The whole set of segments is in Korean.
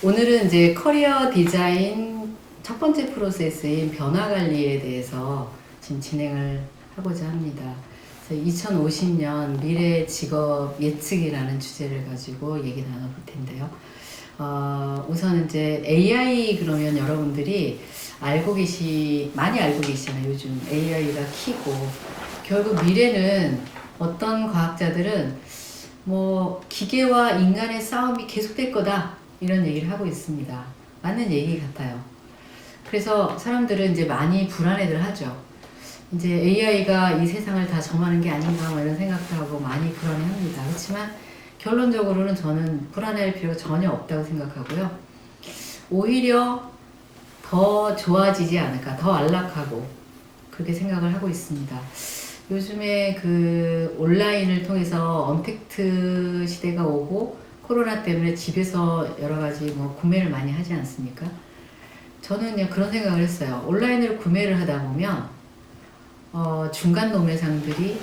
오늘은 이제 커리어 디자인 첫 번째 프로세스인 변화 관리에 대해서 지금 진행을 하고자 합니다. 2050년 미래 직업 예측이라는 주제를 가지고 얘기 나눠볼 텐데요. 우선 이제 AI 그러면 여러분들이 많이 알고 계시잖아요. 요즘 AI가 키고 결국 미래는 어떤 과학자들은 뭐 기계와 인간의 싸움이 계속될 거다 이런 얘기를 하고 있습니다. 맞는 얘기 같아요. 그래서 사람들은 이제 많이 불안해들 하죠. 이제 AI가 이 세상을 다 점하는 게 아닌가 뭐 이런 생각도 하고 많이 불안해합니다. 그렇지만 결론적으로는 저는 불안해할 필요가 전혀 없다고 생각하고요. 오히려 더 좋아지지 않을까, 더 안락하고 그렇게 생각을 하고 있습니다. 요즘에 그 온라인을 통해서 언택트 시대가 오고 코로나 때문에 집에서 여러 가지 뭐 구매를 많이 하지 않습니까? 저는 그냥 그런 생각을 했어요. 온라인으로 구매를 하다 보면 중간 도매상들이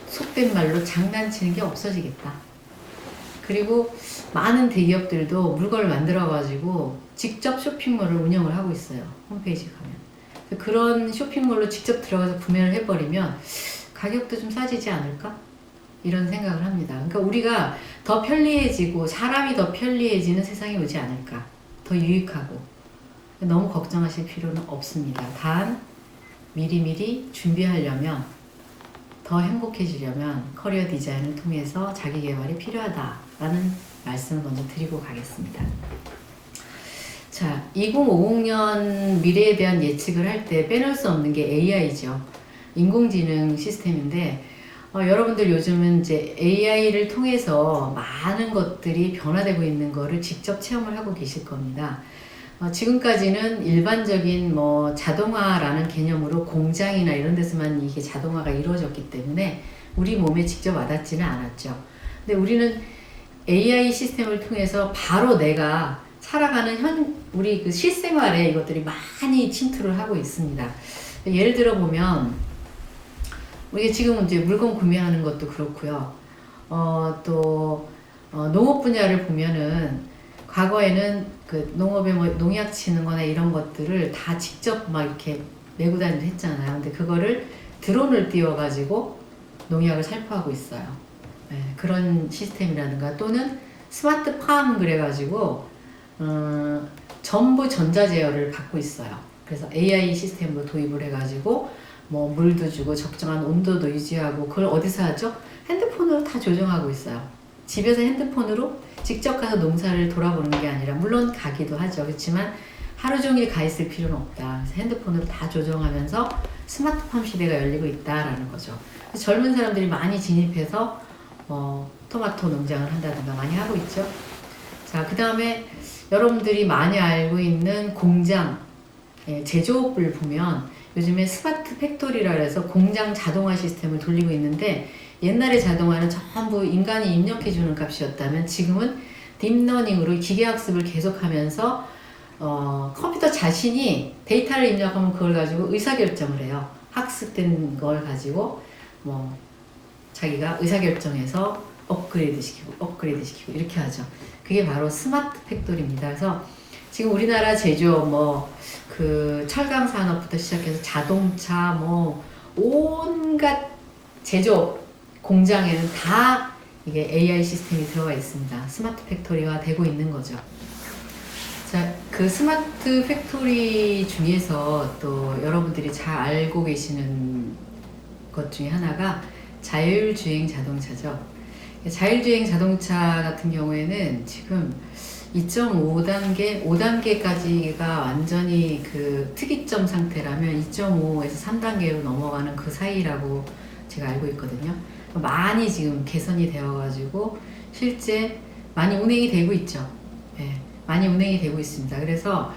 속된 말로 장난치는 게 없어지겠다. 그리고 많은 대기업들도 물건을 만들어가지고 직접 쇼핑몰을 운영을 하고 있어요. 홈페이지 가면. 그런 쇼핑몰로 직접 들어가서 구매를 해버리면 가격도 좀 싸지지 않을까? 이런 생각을 합니다. 그러니까 우리가 더 편리해지고 사람이 더 편리해지는 세상이 오지 않을까? 더 유익하고. 너무 걱정하실 필요는 없습니다. 단 미리미리 준비하려면 더 행복해지려면 커리어 디자인을 통해서 자기 개발이 필요하다라는 말씀을 먼저 드리고 가겠습니다. 자, 2050년 미래에 대한 예측을 할 때 빼놓을 수 없는 게 AI죠. 인공지능 시스템인데 여러분들 요즘은 이제 AI를 통해서 많은 것들이 변화되고 있는 거를 직접 체험을 하고 계실 겁니다. 지금까지는 일반적인 뭐 자동화라는 개념으로 공장이나 이런 데서만 이게 자동화가 이루어졌기 때문에 우리 몸에 직접 와닿지는 않았죠. 근데 우리는 AI 시스템을 통해서 바로 내가 살아가는 우리 그 실생활에 이것들이 많이 침투를 하고 있습니다. 예를 들어 보면 우리가 지금 이제 물건 구매하는 것도 그렇고요. 또 농업 분야를 보면은 과거에는 그 농업에 뭐 농약 치는 거나 이런 것들을 다 직접 막 이렇게 메고 다니도 했잖아요. 근데 그거를 드론을 띄워가지고 농약을 살포하고 있어요. 네, 그런 시스템이라든가 또는 스마트팜 그래가지고 전부 전자제어를 받고 있어요. 그래서 AI 시스템으로 도입을 해가지고 뭐 물도 주고 적정한 온도도 유지하고 그걸 어디서 하죠? 핸드폰으로 다 조정하고 있어요. 집에서 핸드폰으로 직접 가서 농사를 돌아보는 게 아니라 물론 가기도 하죠. 그렇지만 하루 종일 가 있을 필요는 없다. 그래서 핸드폰으로 다 조정하면서 스마트팜 시대가 열리고 있다라는 거죠. 젊은 사람들이 많이 진입해서 토마토 농장을 한다든가 많이 하고 있죠. 자, 그 다음에 여러분들이 많이 알고 있는 공장 제조업을 보면 요즘에 스마트 팩토리라 해서 공장 자동화 시스템을 돌리고 있는데 옛날에 자동화는 전부 인간이 입력해주는 값이었다면 지금은 딥러닝으로 기계학습을 계속하면서 컴퓨터 자신이 데이터를 입력하면 그걸 가지고 의사결정을 해요. 학습된 걸 가지고 뭐 자기가 의사결정해서 업그레이드 시키고 이렇게 하죠. 그게 바로 스마트 팩토리입니다. 그래서 지금 우리나라 제조업 그 철강 산업부터 시작해서 자동차 온갖 제조업 공장에는 다 이게 AI 시스템이 들어가 있습니다. 스마트 팩토리화 되고 있는 거죠. 자, 그 스마트 팩토리 중에서 또 여러분들이 잘 알고 계시는 것 중에 하나가 자율주행 자동차죠. 자율주행 자동차 같은 경우에는 지금 2.5단계, 5단계까지가 완전히 그 특이점 상태라면 2.5에서 3단계로 넘어가는 그 사이라고 제가 알고 있거든요. 많이 지금 개선이 되어가지고 실제 많이 운행이 되고 있죠. 네, 많이 운행이 되고 있습니다. 그래서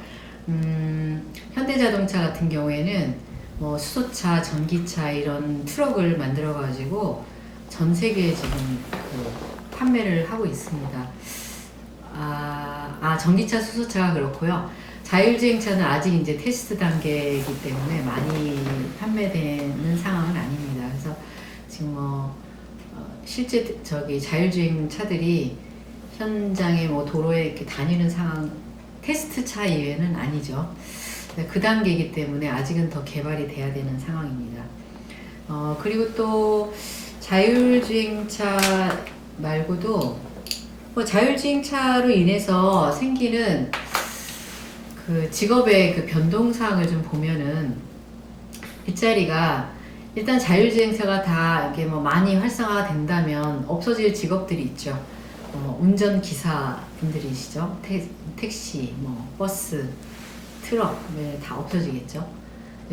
현대자동차 같은 경우에는 뭐 수소차, 전기차 이런 트럭을 만들어가지고 전 세계에 지금 그 판매를 하고 있습니다. 전기차, 수소차가 그렇고요. 자율주행차는 아직 이제 테스트 단계이기 때문에 많이 판매되는 상황은 아닙니다. 그래서 지금 실제 자율주행 차들이 현장에 뭐 도로에 이렇게 다니는 상황, 테스트 차 이외에는 아니죠. 그 단계이기 때문에 아직은 더 개발이 돼야 되는 상황입니다. 그리고 또 자율주행차 말고도 뭐 자율주행차로 인해서 생기는 그 직업의 그 변동사항을 좀 보면은 일자리가 일단 자율주행차가 다 이렇게 뭐 많이 활성화가 된다면 없어질 직업들이 있죠. 운전기사 분들이시죠. 택시, 뭐 버스, 트럭 다 없어지겠죠.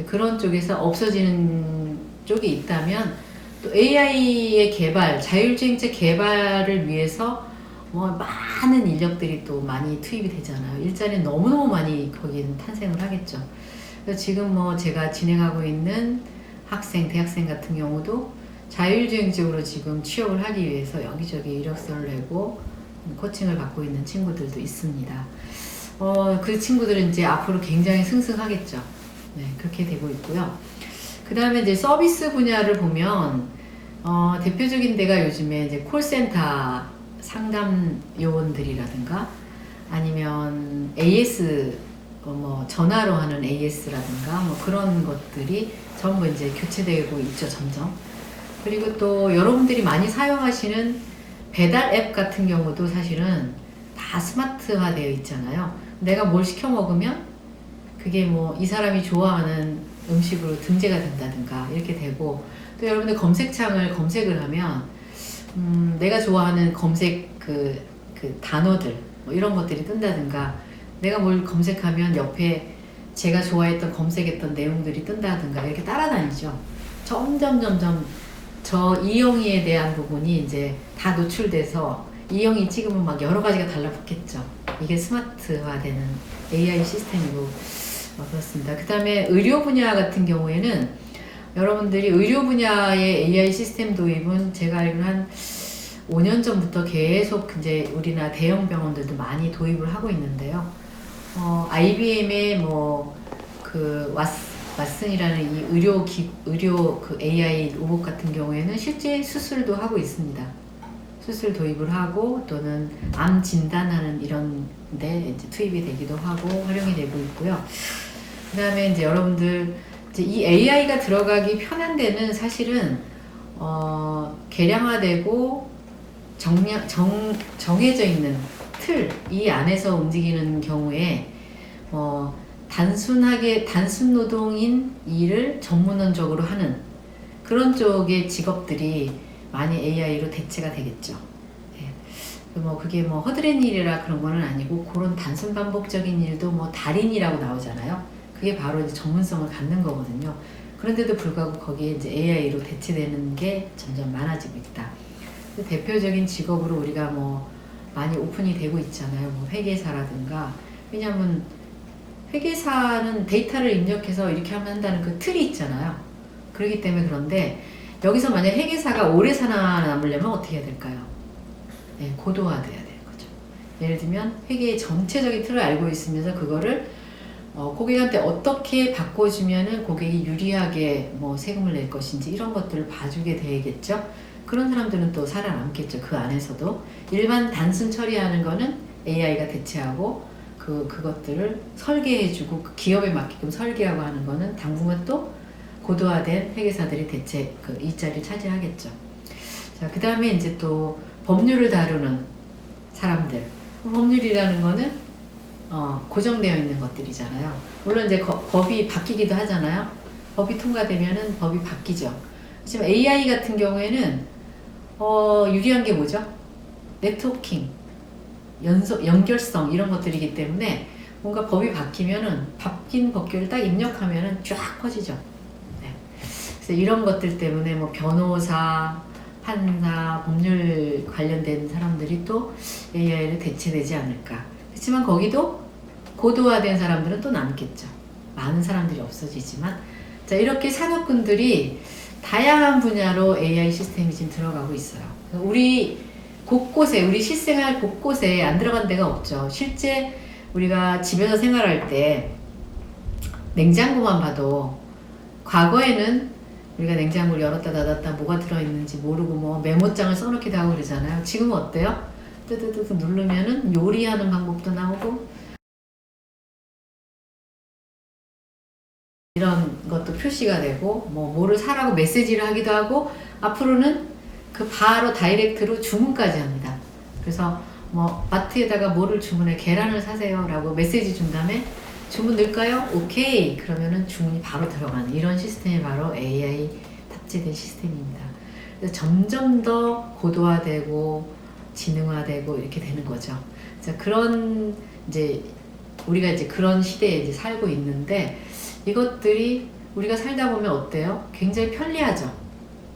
그런 쪽에서 없어지는 쪽이 있다면 또 AI의 개발, 자율주행차 개발을 위해서 뭐 많은 인력들이 또 많이 투입이 되잖아요. 일자리는 너무너무 많이 거기는 탄생을 하겠죠. 그래서 지금 뭐 제가 진행하고 있는 학생, 대학생 같은 경우도 자율주행 쪽으로 지금 취업을 하기 위해서 여기저기 이력서를 내고 코칭을 받고 있는 친구들도 있습니다. 그 친구들은 이제 앞으로 굉장히 승승하겠죠. 네, 그렇게 되고 있고요. 그 다음에 이제 서비스 분야를 보면, 대표적인 데가 요즘에 이제 콜센터 상담 요원들이라든가 아니면 AS, 뭐 전화로 하는 AS라든가 뭐 그런 것들이 전부 이제 교체되고 있죠, 점점. 그리고 또 여러분들이 많이 사용하시는 배달 앱 같은 경우도 사실은 다 스마트화 되어 있잖아요. 내가 뭘 시켜 먹으면 그게 뭐 이 사람이 좋아하는 음식으로 등재가 된다든가 이렇게 되고, 또 여러분들 검색창을 검색을 하면 내가 좋아하는 검색 그 단어들 뭐 이런 것들이 뜬다든가, 내가 뭘 검색하면 옆에 제가 좋아했던 검색했던 내용들이 뜬다든가 이렇게 따라다니죠. 점점 저 이영희에 대한 부분이 이제 다 노출돼서 이영희 찍으면 막 여러 가지가 달라붙겠죠. 이게 스마트화되는 AI 시스템이고 그렇습니다. 그 다음에 의료 분야 같은 경우에는 여러분들이 의료 분야의 AI 시스템 도입은 제가 알기로 한 5년 전부터 계속 이제 우리나라 대형 병원들도 많이 도입을 하고 있는데요. IBM의 그 왓슨이라는 이 의료 그 AI 로봇 같은 경우에는 실제 수술도 하고 있습니다. 수술 도입을 하고 또는 암 진단하는 이런 데 이제 투입이 되기도 하고 활용이 되고 있고요. 그 다음에 이제 여러분들 이제 이 AI가 들어가기 편한 데는 사실은 계량화되고 정해져 있는 틀, 이 안에서 움직이는 경우에 단순 노동인 일을 전문적으로 하는 그런 쪽의 직업들이 많이 AI로 대체가 되겠죠. 네. 그게 허드렛 일이라 그런 거는 아니고, 그런 단순 반복적인 일도 달인이라고 나오잖아요. 그게 바로 이제 전문성을 갖는 거거든요. 그런데도 불구하고 거기에 이제 AI로 대체되는 게 점점 많아지고 있다. 대표적인 직업으로 우리가 많이 오픈이 되고 있잖아요. 회계사라든가. 왜냐하면 회계사는 데이터를 입력해서 이렇게 하면 한다는 그 틀이 있잖아요. 그렇기 때문에. 그런데 여기서 만약 회계사가 오래 살아남으려면 어떻게 해야 될까요? 네, 고도화돼야 되는 거죠. 예를 들면 회계의 전체적인 틀을 알고 있으면서 그거를 고객한테 어떻게 바꿔주면은 고객이 유리하게 세금을 낼 것인지 이런 것들을 봐주게 되겠죠. 그런 사람들은 또 살아남겠죠. 그 안에서도 일반 단순 처리하는 거는 AI가 대체하고, 그것들을 설계해주고 기업에 맞게끔 설계하고 하는 거는 당분간 또 고도화된 회계사들이 대체 이 자리를 차지하겠죠. 자, 그 다음에 이제 또 법률을 다루는 사람들. 법률이라는 거는 고정되어 있는 것들이잖아요. 물론 이제 법이 바뀌기도 하잖아요. 법이 통과되면은 법이 바뀌죠. 하지만 AI 같은 경우에는 유리한 게 뭐죠? 네트워킹, 연결성 이런 것들이기 때문에 뭔가 법이 바뀌면은 바뀐 법규를 딱 입력하면은 쫙 퍼지죠. 네. 그래서 이런 것들 때문에 변호사, 판사, 법률 관련된 사람들이 또 AI를 대체되지 않을까. 그렇지만 거기도 고도화된 사람들은 또 남겠죠. 많은 사람들이 없어지지만, 자, 이렇게 산업군들이 다양한 분야로 AI 시스템이 지금 들어가고 있어요. 우리 곳곳에, 우리 실생활 곳곳에 안 들어간 데가 없죠. 실제 우리가 집에서 생활할 때 냉장고만 봐도 과거에는 우리가 냉장고를 열었다 닫았다 뭐가 들어있는지 모르고 메모장을 써놓기도 하고 그러잖아요. 지금은 어때요? 뜨드드 누르면은 요리하는 방법도 나오고 이런 것도 표시가 되고 뭐를 사라고 메시지를 하기도 하고 앞으로는 그 바로 다이렉트로 주문까지 합니다. 그래서 마트에다가 뭐를 주문해 계란을 사세요 라고 메시지 준 다음에 주문 넣을까요? 오케이 그러면은 주문이 바로 들어가는 이런 시스템이 바로 AI 탑재된 시스템입니다. 그래서 점점 더 고도화되고 지능화되고 이렇게 되는 거죠. 그런 이제 우리가 이제 그런 시대에 이제 살고 있는데 이것들이 우리가 살다 보면 어때요? 굉장히 편리하죠.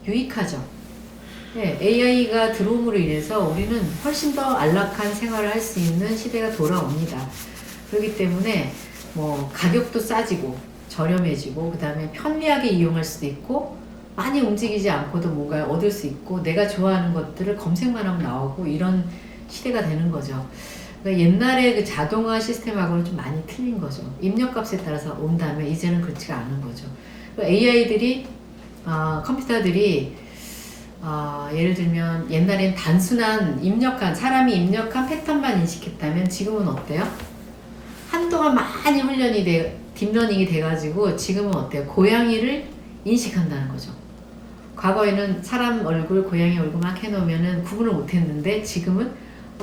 유익하죠. 네, AI가 들어옴으로 인해서 우리는 훨씬 더 안락한 생활을 할 수 있는 시대가 돌아옵니다. 그렇기 때문에 가격도 싸지고 저렴해지고 그 다음에 편리하게 이용할 수도 있고 많이 움직이지 않고도 뭔가 얻을 수 있고 내가 좋아하는 것들을 검색만 하면 나오고 이런 시대가 되는 거죠. 그러니까 옛날에 그 자동화 시스템하고는 좀 많이 틀린 거죠. 입력값에 따라서 온 다음에 이제는 그렇지가 않은 거죠. AI들이 컴퓨터들이 예를 들면 옛날엔 단순한 사람이 입력한 패턴만 인식했다면 지금은 어때요? 한동안 많이 딥러닝이 돼가지고 지금은 어때요? 고양이를 인식한다는 거죠. 과거에는 사람 얼굴, 고양이 얼굴 막 해놓으면은 구분을 못했는데 지금은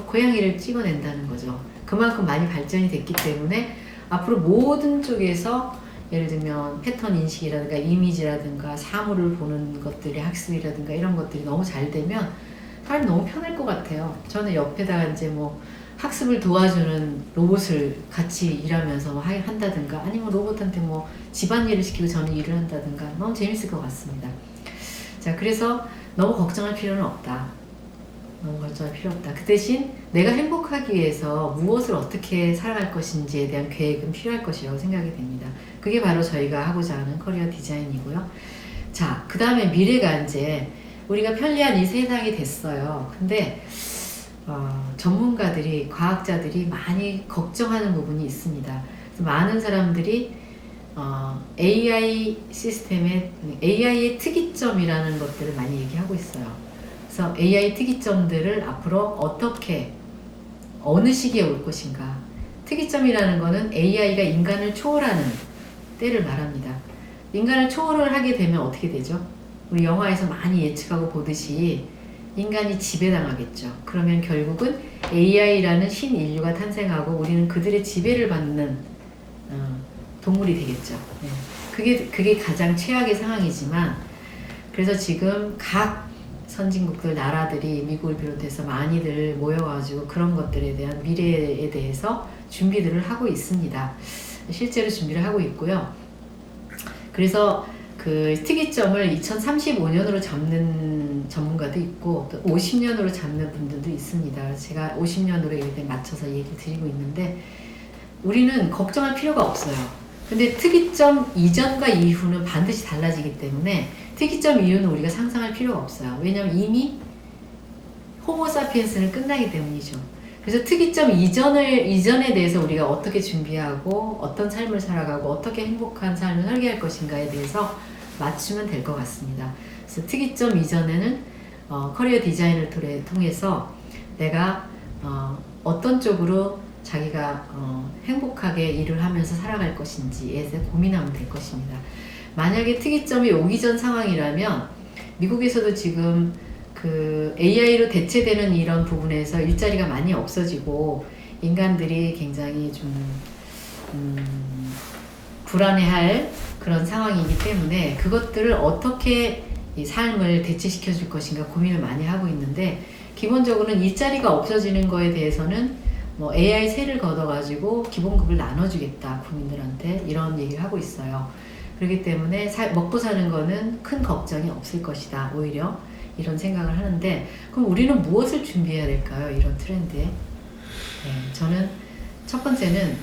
고양이를 찍어낸다는 거죠. 그만큼 많이 발전이 됐기 때문에 앞으로 모든 쪽에서 예를 들면 패턴 인식이라든가 이미지라든가 사물을 보는 것들이 학습이라든가 이런 것들이 너무 잘 되면 사람이 너무 편할 것 같아요. 저는 옆에다가 이제 학습을 도와주는 로봇을 같이 일하면서 한다든가 아니면 로봇한테 집안일을 시키고 저는 일을 한다든가 너무 재밌을 것 같습니다. 자, 그래서 너무 걱정할 필요는 없다. 그 대신 내가 행복하기 위해서 무엇을 어떻게 살아갈 것인지에 대한 계획은 필요할 것이라고 생각이 됩니다. 그게 바로 저희가 하고자 하는 커리어 디자인이고요. 자, 그 다음에 미래가 이제 우리가 편리한 이 세상이 됐어요. 근데 전문가들이, 과학자들이 많이 걱정하는 부분이 있습니다. 그래서 많은 사람들이 AI 시스템의 AI의 특이점이라는 것들을 많이 얘기하고 있어요. 그래서 AI 특이점들을 앞으로 어느 시기에 올 것인가. 특이점이라는 것은 AI가 인간을 초월하는 때를 말합니다. 인간을 초월을 하게 되면 어떻게 되죠? 우리 영화에서 많이 예측하고 보듯이 인간이 지배당하겠죠. 그러면 결국은 AI라는 신인류가 탄생하고 우리는 그들의 지배를 받는 동물이 되겠죠. 네. 그게 가장 최악의 상황이지만 그래서 지금 각 선진국들 나라들이 미국을 비롯해서 많이들 모여가지고 그런 것들에 대한 미래에 대해서 준비들을 하고 있습니다. 실제로 준비를 하고 있고요. 그래서 그 특이점을 2035년으로 잡는 전문가도 있고 또 50년으로 잡는 분들도 있습니다. 제가 50년으로 이렇게 맞춰서 얘기를 드리고 있는데 우리는 걱정할 필요가 없어요. 근데 특이점 이전과 이후는 반드시 달라지기 때문에 특이점 이후는 우리가 상상할 필요가 없어요. 왜냐하면 이미 호모사피엔스는 끝나기 때문이죠. 그래서 특이점 이전에 대해서 우리가 어떻게 준비하고 어떤 삶을 살아가고 어떻게 행복한 삶을 설계할 것인가에 대해서 맞추면 될 것 같습니다. 그래서 특이점 이전에는 커리어 디자인을 통해서 내가 어떤 쪽으로 자기가 행복하게 일을 하면서 살아갈 것인지에 대해서 고민하면 될 것입니다. 만약에 특이점이 오기 전 상황이라면 미국에서도 지금 그 AI로 대체되는 이런 부분에서 일자리가 많이 없어지고 인간들이 굉장히 좀 불안해할 그런 상황이기 때문에 그것들을 어떻게 이 삶을 대체시켜 줄 것인가 고민을 많이 하고 있는데 기본적으로는 일자리가 없어지는 거에 대해서는 AI 세를 걷어가지고 기본급을 나눠주겠다 국민들한테 이런 얘기를 하고 있어요. 그렇기 때문에 먹고 사는 거는 큰 걱정이 없을 것이다. 오히려 이런 생각을 하는데 그럼 우리는 무엇을 준비해야 될까요? 이런 트렌드에. 네, 저는 첫 번째는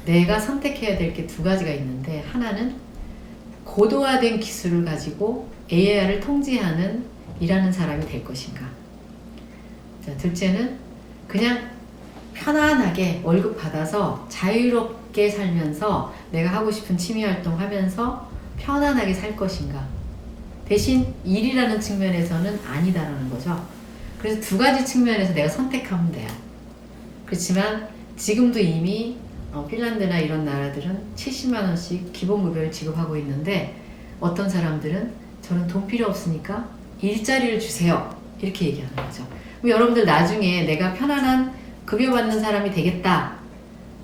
내가 선택해야 될 게 두 가지가 있는데 하나는 고도화된 기술을 가지고 AI를 통제하는 일하는 사람이 될 것인가. 자, 둘째는 그냥 편안하게 월급 받아서 자유롭게 살면서 내가 하고 싶은 취미 활동 하면서 편안하게 살 것인가. 대신 일이라는 측면에서는 아니다라는 거죠. 그래서 두 가지 측면에서 내가 선택하면 돼요. 그렇지만 지금도 이미 핀란드나 이런 나라들은 70만 원씩 기본급여를 지급하고 있는데 어떤 사람들은 저는 돈 필요 없으니까 일자리를 주세요. 이렇게 얘기하는 거죠. 그럼 여러분들 나중에 내가 편안한 급여 받는 사람이 되겠다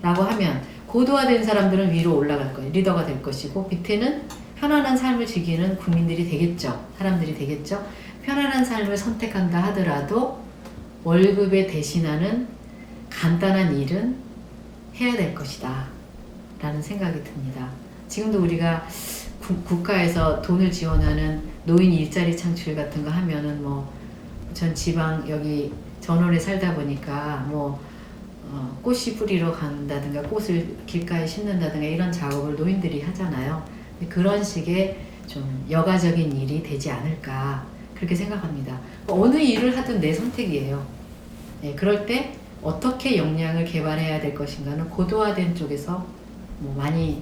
라고 하면 고도화된 사람들은 위로 올라갈 거예요. 리더가 될 것이고 밑에는 편안한 삶을 즐기는 국민들이 되겠죠. 사람들이 되겠죠. 편안한 삶을 선택한다 하더라도 월급에 대신하는 간단한 일은 해야 될 것이다 라는 생각이 듭니다. 지금도 우리가 국가에서 돈을 지원하는 노인 일자리 창출 같은 거 하면은 전 지방 여기 전원에 살다 보니까 꽃이 뿌리러 간다든가 꽃을 길가에 심는다든가 이런 작업을 노인들이 하잖아요. 그런 식의 좀 여가적인 일이 되지 않을까 그렇게 생각합니다. 어느 일을 하든 내 선택이에요. 그럴 때 어떻게 역량을 개발해야 될 것인가는 고도화된 쪽에서 많이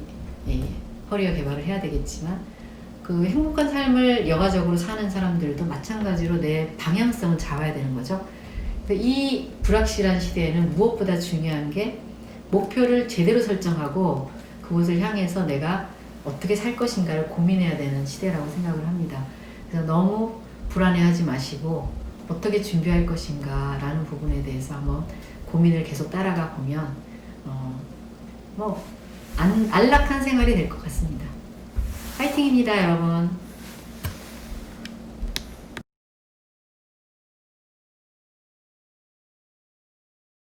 커리어 개발을 해야 되겠지만 그 행복한 삶을 여가적으로 사는 사람들도 마찬가지로 내 방향성을 잡아야 되는 거죠. 이 불확실한 시대에는 무엇보다 중요한 게 목표를 제대로 설정하고 그곳을 향해서 내가 어떻게 살 것인가를 고민해야 되는 시대라고 생각을 합니다. 그래서 너무 불안해하지 마시고 어떻게 준비할 것인가 라는 부분에 대해서 한번 고민을 계속 따라가 보면 안락한 생활이 될 것 같습니다. 파이팅입니다, 여러분.